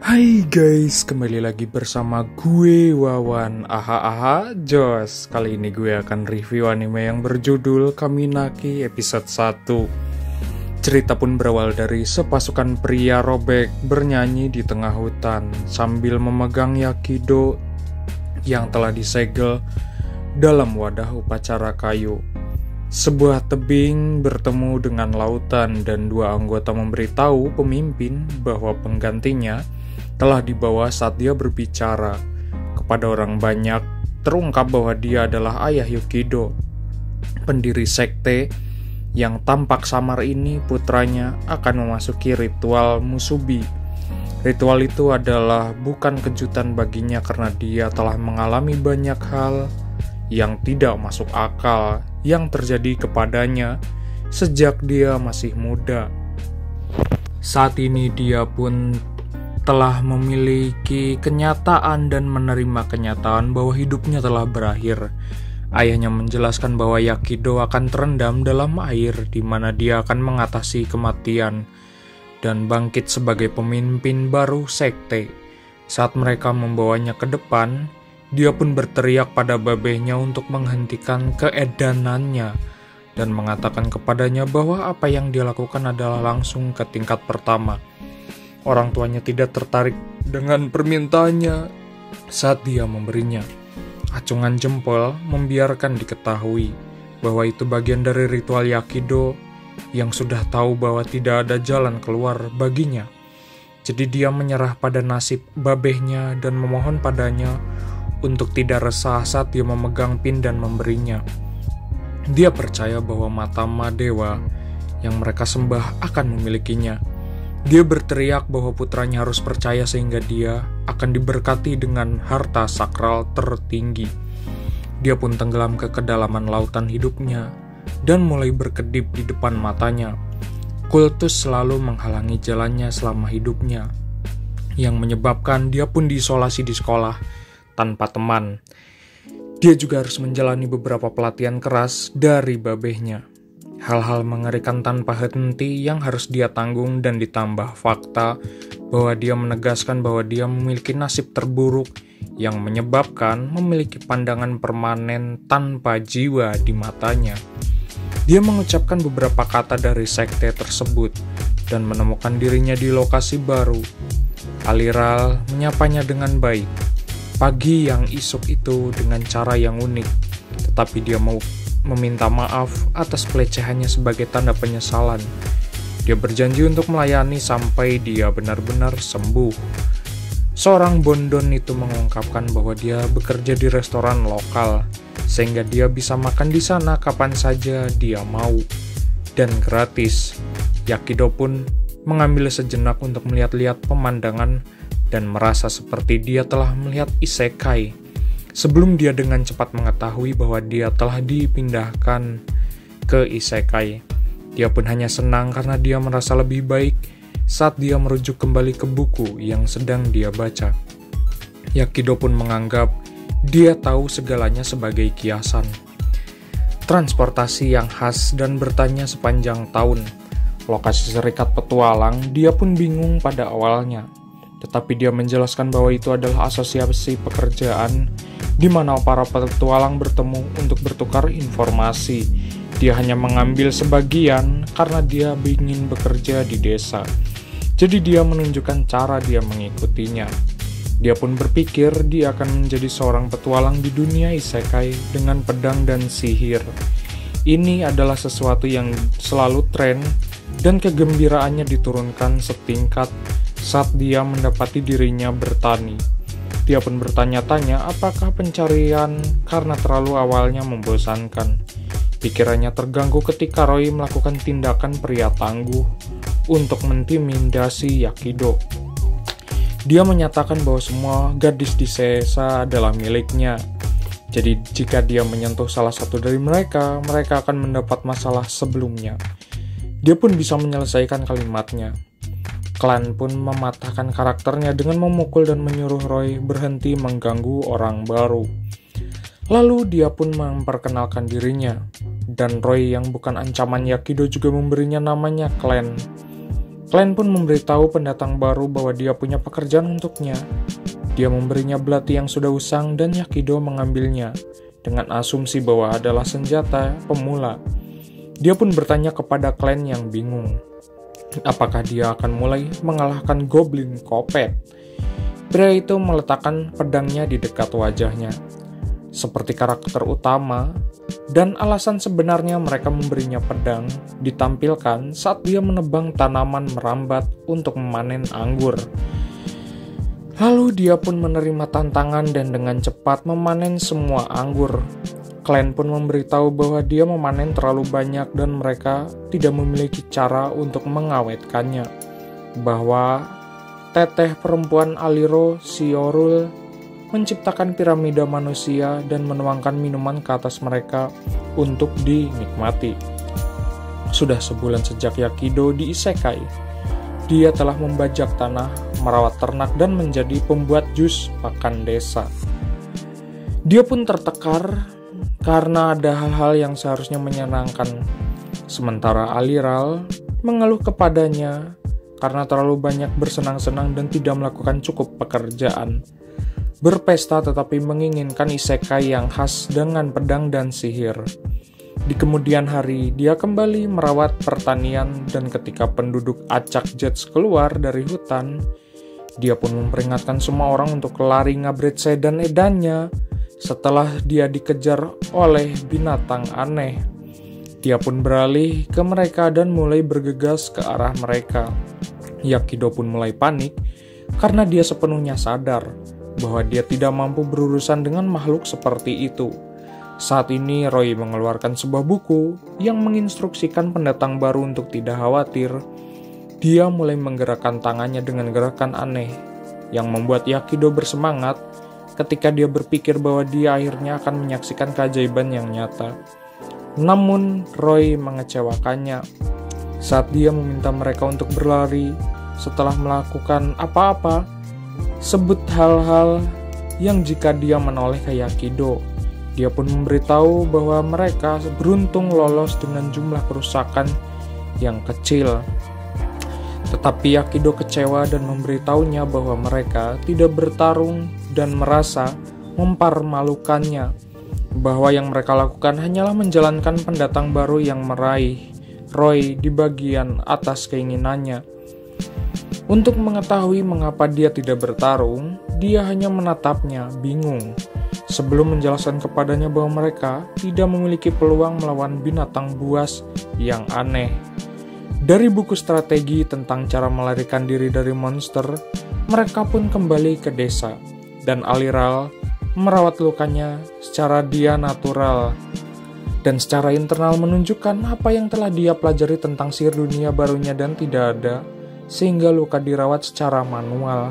Hai guys, kembali lagi bersama gue Wawan. Jos. Kali ini gue akan review anime yang berjudul Kaminaki episode 1. Cerita pun berawal dari sepasukan pria robek bernyanyi di tengah hutan sambil memegang yakido yang telah disegel dalam wadah upacara kayu. Sebuah tebing bertemu dengan lautan dan dua anggota memberitahu pemimpin bahwa penggantinya telah dibawa saat dia berbicara. Kepada orang banyak, terungkap bahwa dia adalah ayah Yukido, pendiri sekte yang tampak samar ini. Putranya akan memasuki ritual musubi. Ritual itu adalah bukan kejutan baginya karena dia telah mengalami banyak hal yang tidak masuk akal yang terjadi kepadanya sejak dia masih muda. Saat ini dia pun telah memiliki kenyataan dan menerima kenyataan bahwa hidupnya telah berakhir. Ayahnya menjelaskan bahwa Yakido akan terendam dalam air di mana dia akan mengatasi kematian dan bangkit sebagai pemimpin baru sekte. Saat mereka membawanya ke depan, dia pun berteriak pada babehnya untuk menghentikan keedanannya dan mengatakan kepadanya bahwa apa yang dia lakukan adalah langsung ke tingkat pertama. Orang tuanya tidak tertarik dengan permintaannya saat dia memberinya acungan jempol, membiarkan diketahui bahwa itu bagian dari ritual Yakido yang sudah tahu bahwa tidak ada jalan keluar baginya. Jadi dia menyerah pada nasib babehnya dan memohon padanya untuk tidak resah saat dia memegang pin dan memberinya. Dia percaya bahwa Matama Dewa yang mereka sembah akan memilikinya. Dia berteriak bahwa putranya harus percaya sehingga dia akan diberkati dengan harta sakral tertinggi. Dia pun tenggelam ke kedalaman lautan hidupnya dan mulai berkedip di depan matanya. Kultus selalu menghalangi jalannya selama hidupnya, yang menyebabkan dia pun diisolasi di sekolah tanpa teman. Dia juga harus menjalani beberapa pelatihan keras dari babehnya. Hal-hal mengerikan tanpa henti yang harus dia tanggung dan ditambah fakta bahwa dia menegaskan bahwa dia memiliki nasib terburuk yang menyebabkan memiliki pandangan permanen tanpa jiwa di matanya. Dia mengucapkan beberapa kata dari sekte tersebut dan menemukan dirinya di lokasi baru. Aliral menyapanya dengan baik. Pagi yang isuk itu dengan cara yang unik, tetapi dia mau meminta maaf atas pelecehannya sebagai tanda penyesalan. Dia berjanji untuk melayani sampai dia benar-benar sembuh. Seorang bondon itu mengungkapkan bahwa dia bekerja di restoran lokal, sehingga dia bisa makan di sana kapan saja dia mau, dan gratis. Yakido pun mengambil sejenak untuk melihat-lihat pemandangan dan merasa seperti dia telah melihat isekai. Sebelum dia dengan cepat mengetahui bahwa dia telah dipindahkan ke isekai, dia pun hanya senang karena dia merasa lebih baik saat dia merujuk kembali ke buku yang sedang dia baca. Yakido pun menganggap dia tahu segalanya sebagai kiasan, transportasi yang khas dan bertanya sepanjang tahun. Lokasi serikat petualang, dia pun bingung pada awalnya. Tetapi dia menjelaskan bahwa itu adalah asosiasi pekerjaan di mana para petualang bertemu untuk bertukar informasi. Dia hanya mengambil sebagian karena dia ingin bekerja di desa. Jadi dia menunjukkan cara dia mengikutinya. Dia pun berpikir dia akan menjadi seorang petualang di dunia isekai dengan pedang dan sihir. Ini adalah sesuatu yang selalu tren dan kegembiraannya diturunkan setingkat saat dia mendapati dirinya bertani. Dia pun bertanya-tanya apakah pencarian karena terlalu awalnya membosankan. Pikirannya terganggu ketika Roy melakukan tindakan pria tangguh untuk mengintimidasi Yakido. Dia menyatakan bahwa semua gadis di desa adalah miliknya. Jadi jika dia menyentuh salah satu dari mereka, mereka akan mendapat masalah sebelumnya. Dia pun bisa menyelesaikan kalimatnya. Klan pun mematahkan karakternya dengan memukul dan menyuruh Roy berhenti mengganggu orang baru. Lalu dia pun memperkenalkan dirinya, dan Roy yang bukan ancaman Yakido juga memberinya namanya Clan. Clan pun memberitahu pendatang baru bahwa dia punya pekerjaan untuknya. Dia memberinya belati yang sudah usang dan Yakido mengambilnya dengan asumsi bahwa adalah senjata pemula. Dia pun bertanya kepada Clan yang bingung, apakah dia akan mulai mengalahkan Goblin Kopet. Pria itu meletakkan pedangnya di dekat wajahnya, seperti karakter utama, dan alasan sebenarnya mereka memberinya pedang ditampilkan saat dia menebang tanaman merambat untuk memanen anggur. Lalu dia pun menerima tantangan dan dengan cepat memanen semua anggur. Clan pun memberitahu bahwa dia memanen terlalu banyak dan mereka tidak memiliki cara untuk mengawetkannya. Bahwa teteh perempuan Aliro, Shiorul, menciptakan piramida manusia dan menuangkan minuman ke atas mereka untuk dinikmati. Sudah sebulan sejak Yakido di Isekai, dia telah membajak tanah, merawat ternak, dan menjadi pembuat jus pakan desa. Dia pun tertekar karena ada hal-hal yang seharusnya menyenangkan. Sementara Aliral mengeluh kepadanya karena terlalu banyak bersenang-senang dan tidak melakukan cukup pekerjaan. Berpesta tetapi menginginkan isekai yang khas dengan pedang dan sihir. Di kemudian hari, dia kembali merawat pertanian dan ketika penduduk acak Jets keluar dari hutan, dia pun memperingatkan semua orang untuk lari ngabritse dan edannya setelah dia dikejar oleh binatang aneh. Dia pun beralih ke mereka dan mulai bergegas ke arah mereka. Yakido pun mulai panik karena dia sepenuhnya sadar bahwa dia tidak mampu berurusan dengan makhluk seperti itu. Saat ini Roy mengeluarkan sebuah buku yang menginstruksikan pendatang baru untuk tidak khawatir. Dia mulai menggerakkan tangannya dengan gerakan aneh yang membuat Yakido bersemangat ketika dia berpikir bahwa dia akhirnya akan menyaksikan keajaiban yang nyata. Namun Roy mengecewakannya saat dia meminta mereka untuk berlari setelah melakukan apa-apa. Sebut hal-hal yang jika dia menoleh ke Yakido, dia pun memberitahu bahwa mereka beruntung lolos dengan jumlah kerusakan yang kecil. Tetapi Yakido kecewa dan memberitahunya bahwa mereka tidak bertarung dan merasa mempermalukannya, bahwa yang mereka lakukan hanyalah menjalankan pendatang baru yang meraih Roy di bagian atas keinginannya. Untuk mengetahui mengapa dia tidak bertarung, dia hanya menatapnya, bingung, sebelum menjelaskan kepadanya bahwa mereka tidak memiliki peluang melawan binatang buas yang aneh. Dari buku strategi tentang cara melarikan diri dari monster, mereka pun kembali ke desa, dan Aliral merawat lukanya secara dia natural dan secara internal menunjukkan apa yang telah dia pelajari tentang sihir dunia barunya dan tidak ada, sehingga luka dirawat secara manual.